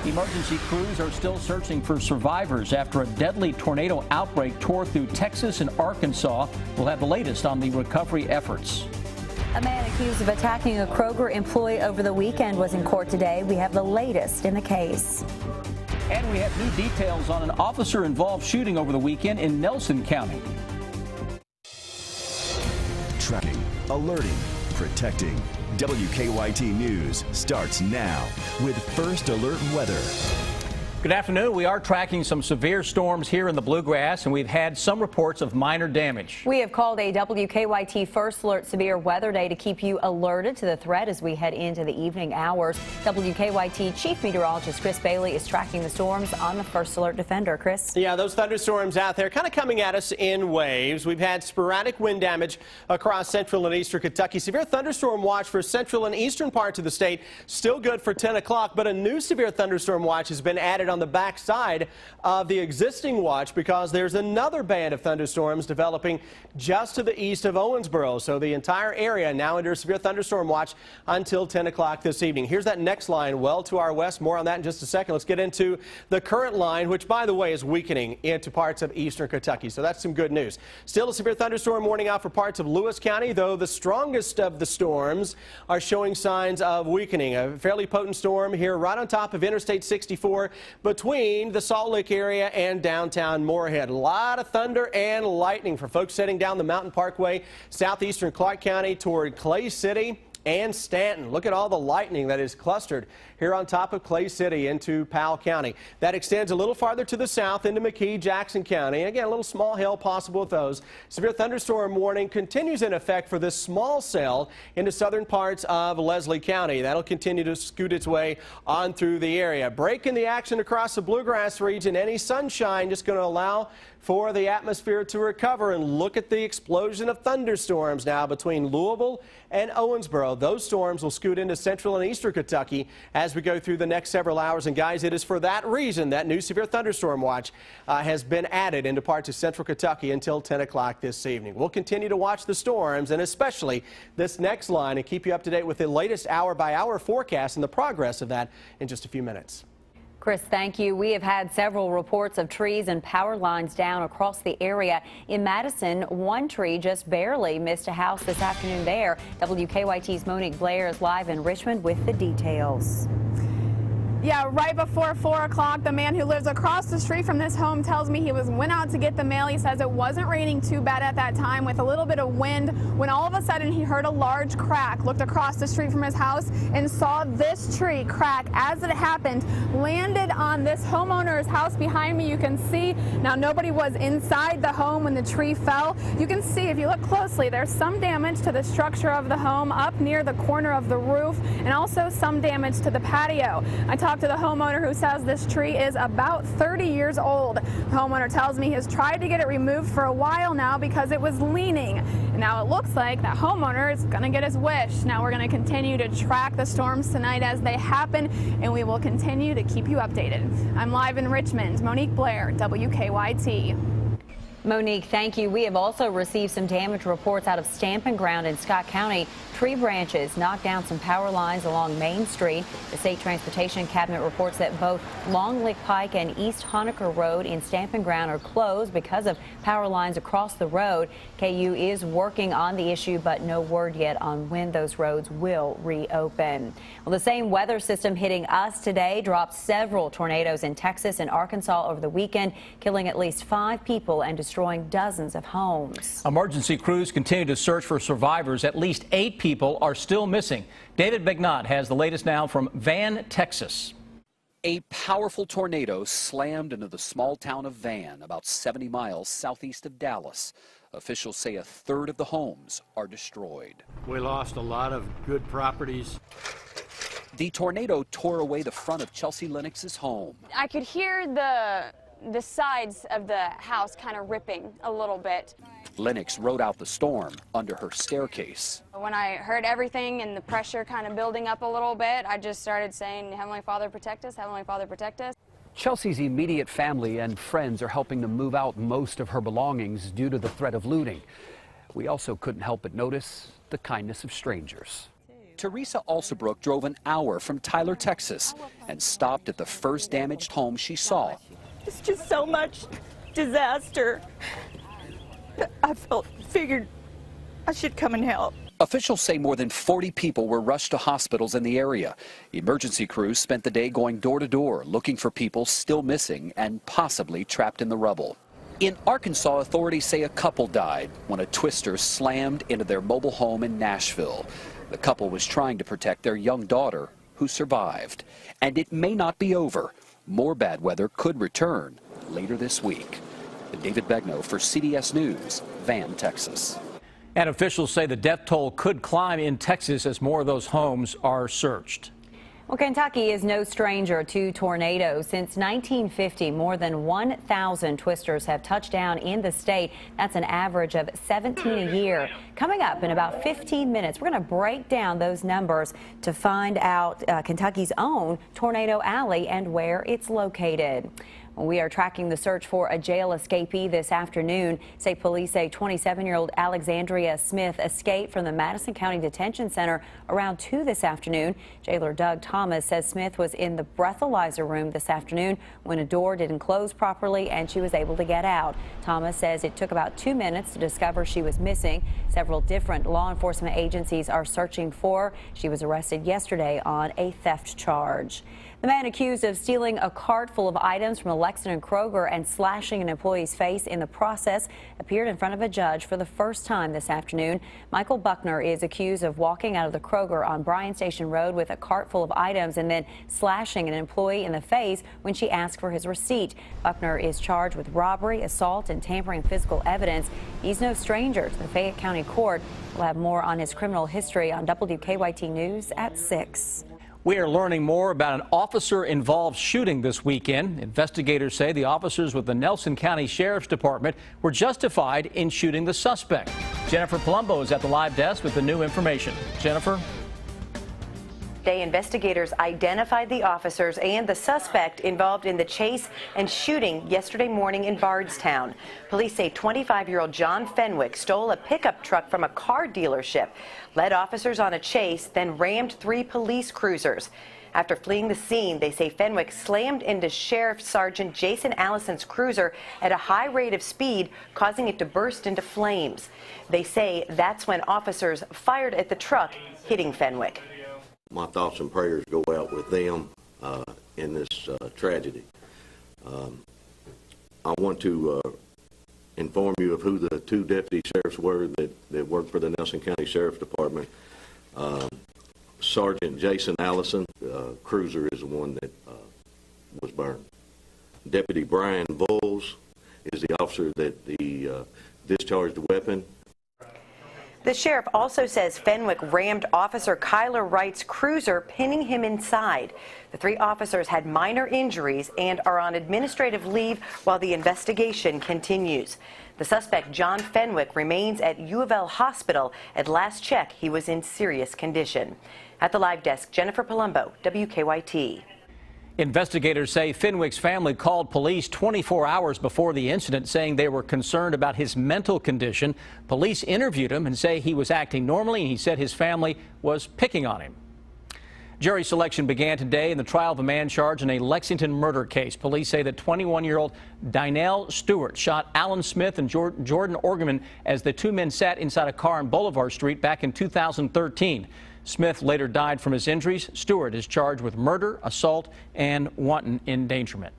Emergency crews are still searching for survivors after a deadly tornado outbreak tore through Texas and Arkansas. We'll have the latest on the recovery efforts. A man accused of attacking a Kroger employee over the weekend was in court today. We have the latest in the case. And we have new details on an officer-involved shooting over the weekend in Nelson County. Tracking, alerting, protecting. WKYT News starts now with First Alert Weather. Good afternoon. We are tracking some severe storms here in the Bluegrass, and we've had some reports of minor damage. We have called a WKYT First Alert Severe Weather Day to keep you alerted to the threat as we head into the evening hours. WKYT Chief Meteorologist Chris Bailey is tracking the storms on the First Alert Defender. Chris? Yeah, those thunderstorms out there kind of coming at us in waves. We've had sporadic wind damage across central and eastern Kentucky. Severe thunderstorm watch for central and eastern parts of the state. Still good for 10 o'clock, but a new severe thunderstorm watch has been added on the backside of the existing watch because there's another band of thunderstorms developing just to the east of Owensboro. So the entire area now under severe thunderstorm watch until 10 o'clock this evening. Here's that next line well to our west. More on that in just a second. Let's get into the current line, which, by the way, is weakening into parts of eastern Kentucky. So that's some good news. Still a severe thunderstorm warning out for parts of Lewis County, though the strongest of the storms are showing signs of weakening. A fairly potent storm here right on top of Interstate 64 between the Salt Lick area and downtown Moorhead. A lot of thunder and lightning for folks heading down the Mountain Parkway, southeastern Clark County toward Clay City and Stanton. Look at all the lightning that is clustered here on top of Clay City into Powell County. That extends a little farther to the south into McKee, Jackson County. Again, a little small hail possible with those. Severe thunderstorm warning continues in effect for this small cell into southern parts of Leslie County. That'll continue to scoot its way on through the area. Breaking the action across the Bluegrass region. Any sunshine just going to allow for the atmosphere to recover. And look at the explosion of thunderstorms now between Louisville and Owensboro. Those storms will scoot into central and eastern Kentucky as we go through the next several hours. And guys, it is for that reason that new severe thunderstorm watch has been added into parts of central Kentucky until 10 o'clock this evening. We'll continue to watch the storms and especially this next line and keep you up to date with the latest hour-by-hour forecast and the progress of that in just a few minutes. Chris, thank you. We have had several reports of trees and power lines down across the area. In Madison, one tree just barely missed a house this afternoon there. WKYT's Monique Blair is live in Richmond with the details. Yeah, right before 4 o'clock, the man who lives across the street from this home tells me he went out to get the mail. He says it wasn't raining too bad at that time with a little bit of wind when all of a sudden he heard a large crack, looked across the street from his house and saw this tree crack as it happened, landed on this homeowner's house behind me. You can see now nobody was inside the home when the tree fell. You can see if you look closely, there's some damage to the structure of the home up near the corner of the roof and also some damage to the patio. I talked to the homeowner who says this tree is about 30 years old. The homeowner tells me he has tried to get it removed for a while now because it was leaning. And now it looks like that homeowner is going to get his wish. Now we're going to continue to track the storms tonight as they happen, and we will continue to keep you updated. I'm live in Richmond. Monique Blair, WKYT. Monique, thank you. We have also received some damage reports out of Stamping Ground in Scott County. Tree branches knocked down some power lines along Main Street. The State Transportation Cabinet reports that both Long Lick Pike and East Honaker Road in Stamping Ground are closed because of power lines across the road. KU is working on the issue, but no word yet on when those roads will reopen. Well, the same weather system hitting us today dropped several tornadoes in Texas and Arkansas over the weekend, killing at least 5 people and destroying dozens of homes. Emergency crews continue to search for survivors. At least 8 people are still missing. David Bignot has the latest now from Van, Texas. A powerful tornado slammed into the small town of Van, about 70 miles southeast of Dallas. Officials say a third of the homes are destroyed. We lost a lot of good properties. The tornado tore away the front of Chelsea Lennox's home. I could hear the sides of the house kind of ripping a little bit. Lennox rode out the storm under her staircase. When I heard everything and the pressure kind of building up a little bit, I just started saying, Heavenly Father, protect us, Heavenly Father, protect us. Chelsea's immediate family and friends are helping to move out most of her belongings due to the threat of looting. We also couldn't help but notice the kindness of strangers. Teresa Alsabrook drove an hour from Tyler, Texas, and stopped at the first damaged home she saw. It's just so much disaster. I figured I should come and help. Officials say more than 40 people were rushed to hospitals in the area. Emergency crews spent the day going door to door looking for people still missing and possibly trapped in the rubble. In Arkansas, authorities say a couple died when a twister slammed into their mobile home in Nashville. The couple was trying to protect their young daughter, who survived. And it may not be over. More bad weather could return later this week. David Begnaud for CDS News, Van, Texas. And officials say the death toll could climb in Texas as more of those homes are searched. Well, Kentucky is no stranger to tornadoes. Since 1950, more than 1,000 twisters have touched down in the state. That's an average of 17 a year. Coming up in about 15 minutes, we're going to break down those numbers to find out Kentucky's own Tornado Alley and where it's located. We are tracking the search for a jail escapee this afternoon. State police say 27-year-old Alexandria Smith escaped from the Madison County Detention Center around 2 this afternoon. Jailer Doug Thomas says Smith was in the breathalyzer room this afternoon when a door didn't close properly and she was able to get out. Thomas says it took about 2 minutes to discover she was missing. Several different law enforcement agencies are searching for her. She was arrested yesterday on a theft charge. The man accused of stealing a cart full of items from a Lexington Kroger and slashing an employee's face in the process appeared in front of a judge for the first time this afternoon. Michael Buckner is accused of walking out of the Kroger on Bryan Station Road with a cart full of items and then slashing an employee in the face when she asked for his receipt. Buckner is charged with robbery, assault, and tampering physical evidence. He's no stranger to the Fayette County Court. We'll have more on his criminal history on WKYT News at 6. We are learning more about an officer-involved shooting this weekend. Investigators say the officers with the Nelson County Sheriff's Department were justified in shooting the suspect. Jennifer Palumbo is at the live desk with the new information. Jennifer? Investigators identified the officers and the suspect involved in the chase and shooting yesterday morning in Bardstown. Police say 25-year-old John Fenwick stole a pickup truck from a car dealership, led officers on a chase, then rammed 3 police cruisers. After fleeing the scene, they say Fenwick slammed into Sheriff Sergeant Jason Allison's cruiser at a high rate of speed, causing it to burst into flames. They say that's when officers fired at the truck, hitting Fenwick. My thoughts and prayers go out with them in this tragedy. I want to inform you of who the 2 deputy sheriffs were that worked for the Nelson County Sheriff's Department. Sergeant Jason Allison, cruiser, is the one that was burned. Deputy Brian Bowles is the officer that discharged the weapon. The sheriff also says Fenwick rammed Officer Kyler Wright's cruiser, pinning him inside. The 3 officers had minor injuries and are on administrative leave while the investigation continues. The suspect, John Fenwick, remains at U of L Hospital. At last check, he was in serious condition. At the live desk, Jennifer Palumbo, WKYT. Investigators say Fenwick's family called police 24 hours before the incident, saying they were concerned about his mental condition. Police interviewed him and say he was acting normally, and he said his family was picking on him. Jury selection began today in the trial of a man charged in a Lexington murder case. Police say that 21-year-old Dynell Stewart shot Alan Smith and Jordan Orgeman as the 2 men sat inside a car on Boulevard Street back in 2013. Smith later died from his injuries. Stewart is charged with murder, assault, and wanton endangerment.